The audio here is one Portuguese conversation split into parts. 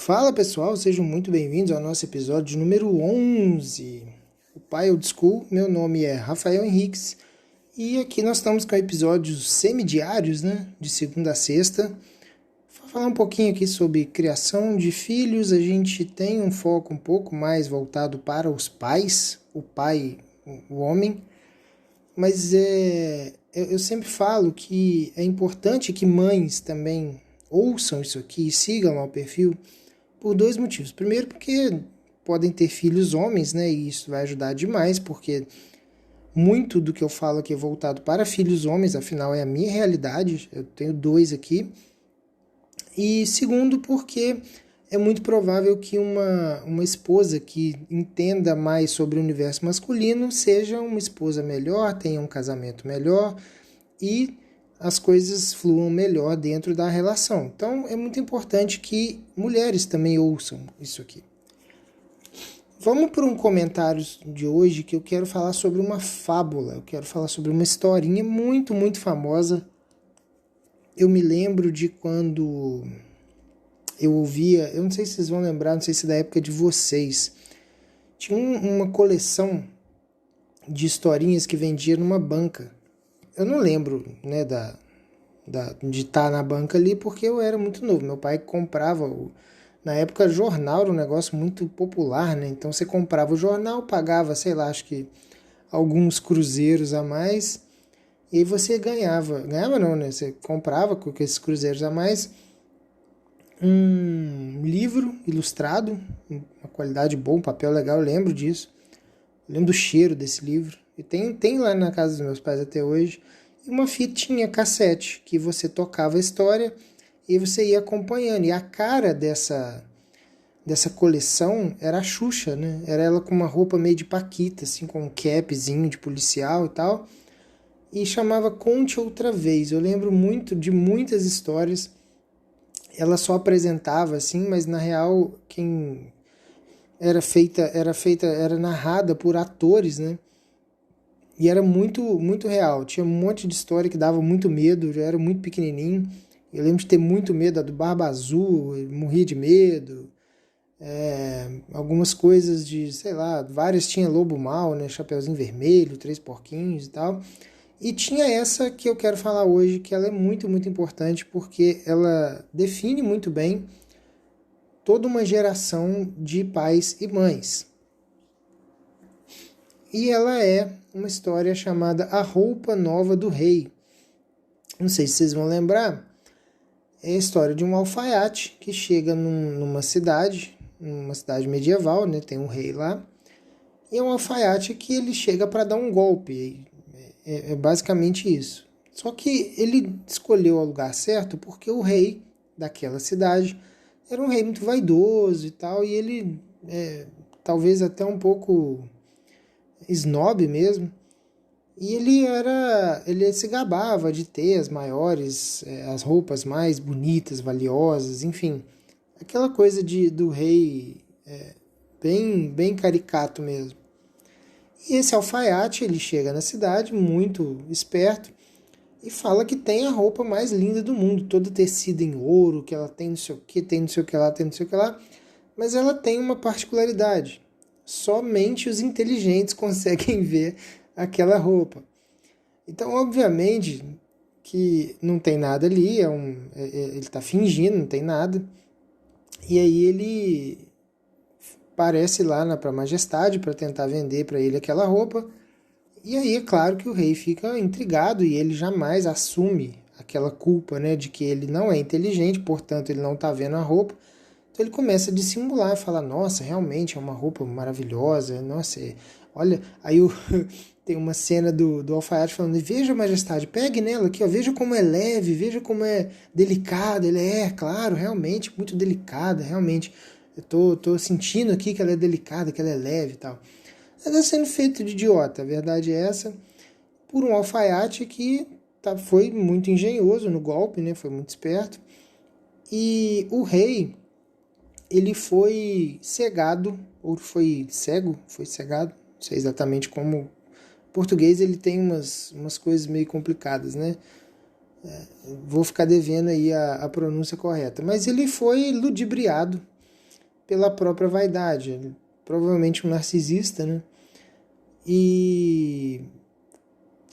Fala pessoal, sejam muito bem-vindos ao nosso episódio número 11. O Pai Old School, meu nome é Rafael Henriques e aqui nós estamos com episódios semidiários, né, de segunda a sexta. Vou falar um pouquinho aqui sobre criação de filhos. A gente tem um foco um pouco mais voltado para os pais, o pai, o homem, mas eu sempre falo que é importante que mães também ouçam isso aqui e sigam lá o perfil por dois motivos. Primeiro, porque podem ter filhos homens, né? E isso vai ajudar demais, porque muito do que eu falo aqui é voltado para filhos homens, afinal é a minha realidade. Eu tenho dois aqui. E segundo, porque é muito provável que uma esposa que entenda mais sobre o universo masculino seja uma esposa melhor, tenha um casamento melhor e as coisas fluam melhor dentro da relação. Então é muito importante que mulheres também ouçam isso aqui. Vamos para um comentário de hoje que eu quero falar sobre uma fábula, eu quero falar sobre uma historinha muito, muito famosa. Eu me lembro de quando eu ouvia, eu não sei se vocês vão lembrar, não sei se é da época de vocês, tinha uma coleção de historinhas que vendia numa banca. Eu não lembro, né, de estar na banca ali porque eu era muito novo. Meu pai comprava, na época jornal era um negócio muito popular, né? Então você comprava o jornal, pagava, sei lá, acho que alguns cruzeiros a mais, e aí você ganhava não, né? Você comprava com esses cruzeiros a mais um livro ilustrado, uma qualidade boa, um papel legal, eu lembro disso. Eu lembro do cheiro desse livro. E tem lá na casa dos meus pais até hoje. E uma fitinha cassete que você tocava a história e você ia acompanhando. E a cara dessa coleção era a Xuxa, né? Era ela com uma roupa meio de paquita, assim, com um capzinho de policial e tal. E chamava Conte Outra Vez. Eu lembro muito de muitas histórias. Ela só apresentava, assim, mas na real quem era narrada por atores, né? E era muito, muito real. Tinha um monte de história que dava muito medo. Eu já era muito pequenininho. Eu lembro de ter muito medo do Barba Azul. Eu morria de medo. Algumas coisas de, sei lá, várias tinha Lobo Mal, né? Chapeuzinho Vermelho, Três Porquinhos e tal. E tinha essa que eu quero falar hoje, que ela é muito, muito importante porque ela define muito bem toda uma geração de pais e mães. E ela é uma história chamada A Roupa Nova do Rei. Não sei se vocês vão lembrar, é a história de um alfaiate que chega numa cidade medieval, né? Tem um rei lá, e é um alfaiate que ele chega para dar um golpe. É basicamente isso. Só que ele escolheu o lugar certo porque o rei daquela cidade era um rei muito vaidoso e tal, e ele talvez até um pouco snob mesmo. E ele se gabava de ter as maiores, as roupas mais bonitas, valiosas, enfim. Aquela coisa do rei bem, bem caricato mesmo. E esse alfaiate, ele chega na cidade, muito esperto, e fala que tem a roupa mais linda do mundo, toda tecida em ouro, que ela tem não sei o que, tem não sei o que lá, tem não sei o que lá. Mas ela tem uma particularidade. Somente os inteligentes conseguem ver aquela roupa. Então, obviamente, que não tem nada ali, ele está fingindo, não tem nada. E aí ele aparece lá para a majestade para tentar vender para ele aquela roupa. E aí é claro que o rei fica intrigado e ele jamais assume aquela culpa, né, de que ele não é inteligente, portanto ele não está vendo a roupa. Então ele começa a dissimular, fala, nossa, realmente é uma roupa maravilhosa, nossa, olha, aí tem uma cena do alfaiate falando, veja majestade, pegue nela aqui, ó, veja como é leve, veja como é delicada, ele claro, realmente, muito delicada, realmente, eu tô sentindo aqui que ela é delicada, que ela é leve e tal. Ela está sendo feito de idiota, a verdade é essa, por um alfaiate que foi muito engenhoso no golpe, né, foi muito esperto, e o rei, ele foi cegado, ou foi cego, foi cegado, não sei exatamente como. O português ele tem umas coisas meio complicadas, né? Vou ficar devendo aí a pronúncia correta. Mas ele foi ludibriado pela própria vaidade. Provavelmente um narcisista, né? E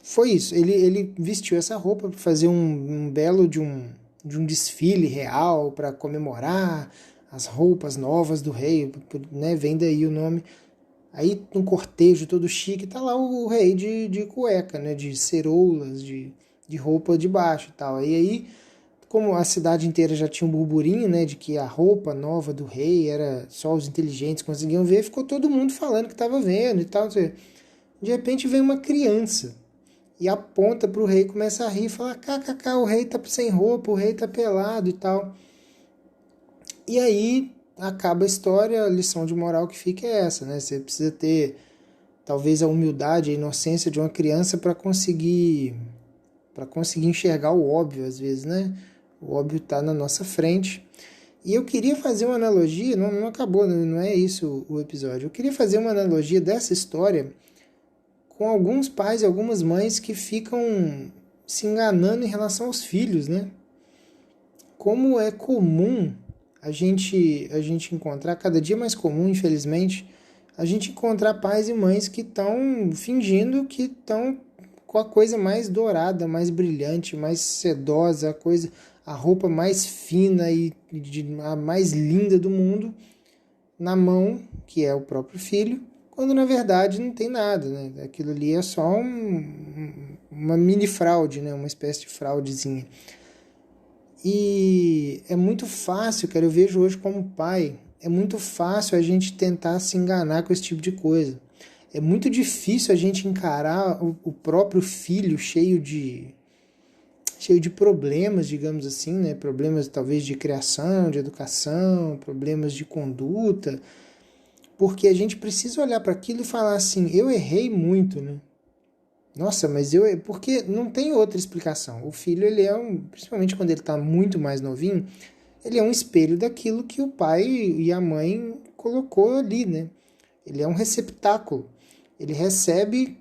foi isso. Ele vestiu essa roupa para fazer um belo de um desfile real para comemorar as roupas novas do rei, né? Vem daí o nome. Aí um cortejo todo chique, tá lá o rei de cueca, né? De ceroulas, de roupa de baixo e tal. E aí, como a cidade inteira já tinha um burburinho, né? De que a roupa nova do rei era só os inteligentes conseguiam ver, ficou todo mundo falando que estava vendo e tal. De repente vem uma criança e aponta pro rei, começa a rir, fala: kkk, o rei tá sem roupa, o rei tá pelado e tal. E aí acaba a história, a lição de moral que fica é essa, né? Você precisa ter talvez a humildade, a inocência de uma criança para conseguir enxergar o óbvio às vezes, né? O óbvio está na nossa frente. E eu queria fazer uma analogia, não acabou, não é isso o episódio. Eu queria fazer uma analogia dessa história com alguns pais e algumas mães que ficam se enganando em relação aos filhos, né? Como é comum a gente encontrar, cada dia mais comum, infelizmente, a gente encontrar pais e mães que estão fingindo que estão com a coisa mais dourada, mais brilhante, mais sedosa, a roupa mais fina e a mais linda do mundo na mão, que é o próprio filho, quando na verdade não tem nada, né? Aquilo ali é só uma mini fraude, né? Uma espécie de fraudezinha. E é muito fácil, cara, eu vejo hoje como pai, é muito fácil a gente tentar se enganar com esse tipo de coisa. É muito difícil a gente encarar o próprio filho cheio de problemas, digamos assim, né? Problemas talvez de criação, de educação, problemas de conduta, porque a gente precisa olhar para aquilo e falar assim: eu errei muito, né? Nossa, mas porque não tem outra explicação. O filho, ele é principalmente quando ele está muito mais novinho, ele é um espelho daquilo que o pai e a mãe colocou ali, né? Ele é um receptáculo. Ele recebe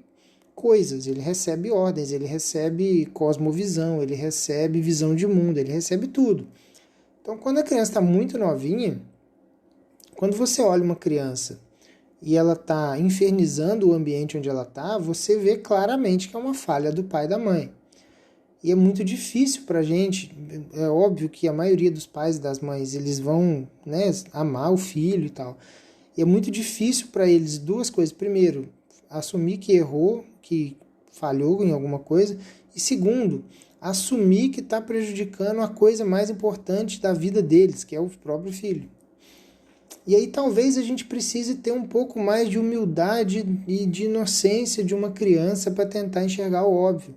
coisas, ele recebe ordens, ele recebe cosmovisão, ele recebe visão de mundo, ele recebe tudo. Então, quando a criança está muito novinha, quando você olha uma criança e ela está infernizando o ambiente onde ela está, você vê claramente que é uma falha do pai e da mãe. E é muito difícil para a gente, é óbvio que a maioria dos pais e das mães, eles vão, né, amar o filho e tal. E é muito difícil para eles duas coisas. Primeiro, assumir que errou, que falhou em alguma coisa. E segundo, assumir que está prejudicando a coisa mais importante da vida deles, que é o próprio filho. E aí talvez a gente precise ter um pouco mais de humildade e de inocência de uma criança para tentar enxergar o óbvio.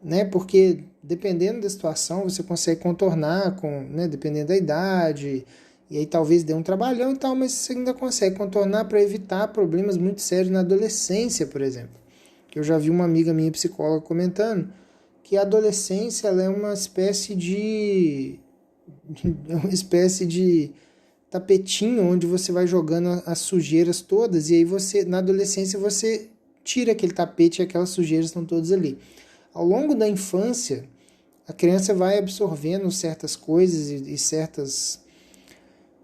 Né? Porque dependendo da situação você consegue contornar, né? Dependendo da idade, e aí talvez dê um trabalhão e tal, mas você ainda consegue contornar para evitar problemas muito sérios na adolescência, por exemplo. Eu já vi uma amiga minha psicóloga comentando que a adolescência ela é uma espécie de tapetinho onde você vai jogando as sujeiras todas, e aí na adolescência você tira aquele tapete e aquelas sujeiras estão todas ali. Ao longo da infância, a criança vai absorvendo certas coisas e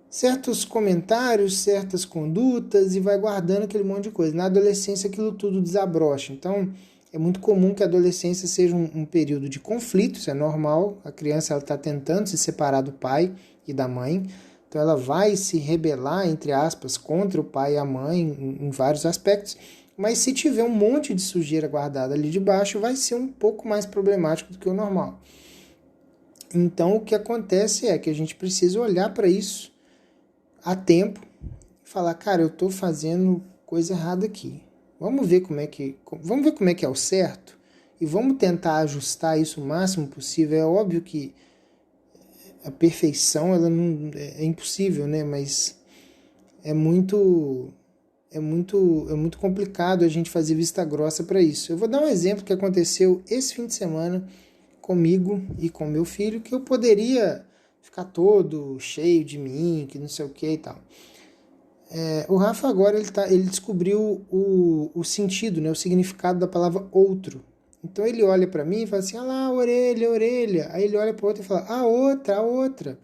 certos comentários, certas condutas, e vai guardando aquele monte de coisa. Na adolescência aquilo tudo desabrocha. Então é muito comum que a adolescência seja um período de conflito, isso é normal. A criança está tentando se separar do pai e da mãe, então ela vai se rebelar, entre aspas, contra o pai e a mãe em vários aspectos, mas se tiver um monte de sujeira guardada ali debaixo, vai ser um pouco mais problemático do que o normal. Então o que acontece é que a gente precisa olhar para isso a tempo e falar: cara, eu estou fazendo coisa errada aqui. Vamos ver como é que é o certo e vamos tentar ajustar isso o máximo possível. É óbvio que a perfeição ela não é impossível, né? Mas é muito complicado a gente fazer vista grossa para isso. Eu vou dar um exemplo que aconteceu esse fim de semana comigo e com meu filho, que eu poderia ficar todo cheio de mim, que não sei o que e tal. O Rafa agora ele descobriu o sentido, né, o significado da palavra outro. Então ele olha para mim e fala assim: ah lá, orelha, orelha. Aí ele olha para o outro e fala: a outra.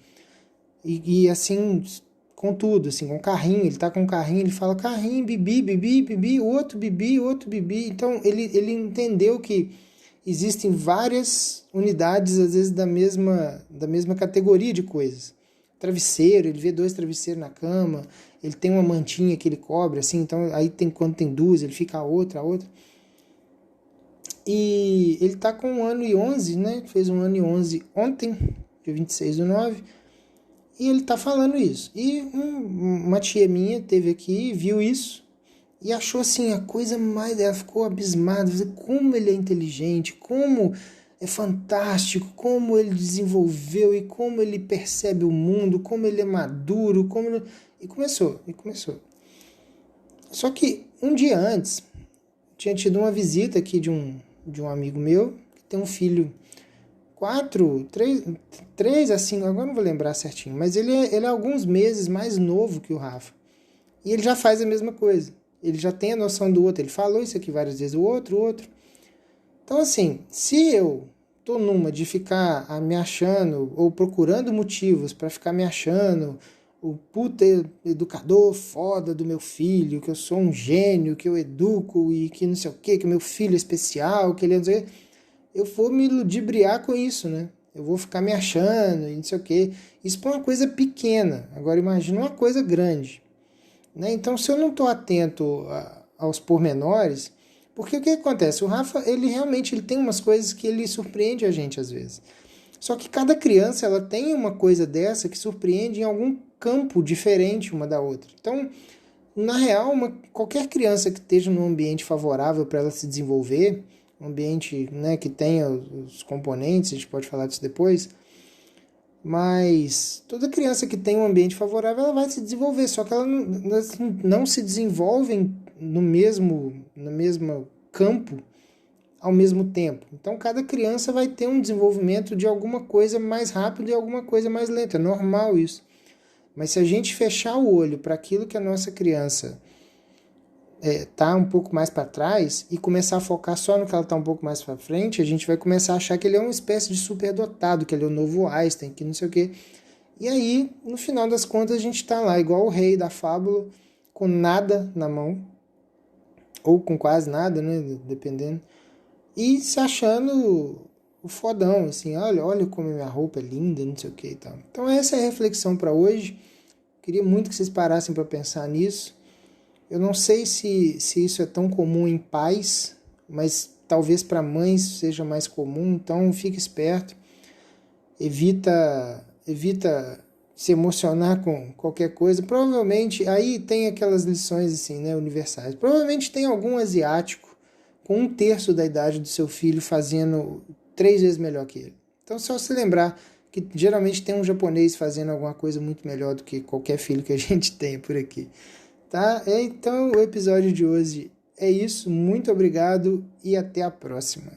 E assim, com tudo, assim, com carrinho. Ele tá com um carrinho, ele fala carrinho, bibi, bibi, bibi, outro bibi, outro bibi. Então ele entendeu que existem várias unidades, às vezes, da mesma categoria de coisas. Travesseiro, ele vê 2 travesseiros na cama, ele tem uma mantinha que ele cobre, assim, então aí quando tem 2, ele fica a outra. E ele tá com 1 ano e 11, né? Fez 1 ano e 11 ontem, dia 26/9, e ele tá falando isso. E uma tia minha teve aqui, viu isso, e achou assim, a coisa mais... Ela ficou abismada, como ele é inteligente, como é fantástico, como ele desenvolveu e como ele percebe o mundo, como ele é maduro, E começou. Só que um dia antes, tinha tido uma visita aqui de um amigo meu, que tem um filho 3 a 5, agora não vou lembrar certinho, mas ele é alguns meses mais novo que o Rafa. E ele já faz a mesma coisa. Ele já tem a noção do outro. Ele falou isso aqui várias vezes, o outro. Então, assim, se eu tô numa de ficar me achando, ou procurando motivos para ficar me achando o puta educador foda do meu filho, que eu sou um gênio, que eu educo e que não sei o que meu filho é especial, que ele é não sei o quê, eu vou me ludibriar com isso, né? Eu vou ficar me achando e não sei o que. Isso é uma coisa pequena. Agora imagina uma coisa grande. Né? Então, se eu não estou atento aos pormenores, porque o que acontece? O Rafa, ele realmente tem umas coisas que ele surpreende a gente às vezes. Só que cada criança ela tem uma coisa dessa que surpreende em algum campo diferente uma da outra. Então, na real, qualquer criança que esteja num ambiente favorável para ela se desenvolver, um ambiente, né, que tenha os componentes, a gente pode falar disso depois, mas toda criança que tem um ambiente favorável, ela vai se desenvolver, só que elas não se desenvolvem no mesmo campo ao mesmo tempo. Então, cada criança vai ter um desenvolvimento de alguma coisa mais rápido e alguma coisa mais lenta. É normal isso. Mas se a gente fechar o olho para aquilo que a nossa criança tá um pouco mais para trás e começar a focar só no que ela tá um pouco mais para frente, a gente vai começar a achar que ele é uma espécie de superdotado, que ele é o novo Einstein, que não sei o quê. E aí, no final das contas, a gente tá lá, igual o rei da fábula, com nada na mão, ou com quase nada, né, dependendo, e se achando o fodão, assim, olha como minha roupa é linda, não sei o que e tal. Então essa é a reflexão para hoje. Queria muito que vocês parassem para pensar nisso. Eu não sei se isso é tão comum em pais, mas talvez para mães seja mais comum, então fique esperto. Evita se emocionar com qualquer coisa. Provavelmente, aí tem aquelas lições assim, né, universais. Provavelmente tem algum asiático com 1/3 da idade do seu filho fazendo 3 vezes melhor que ele. Então, só se lembrar que geralmente tem um japonês fazendo alguma coisa muito melhor do que qualquer filho que a gente tem por aqui. Tá? Então, o episódio de hoje é isso. Muito obrigado e até a próxima.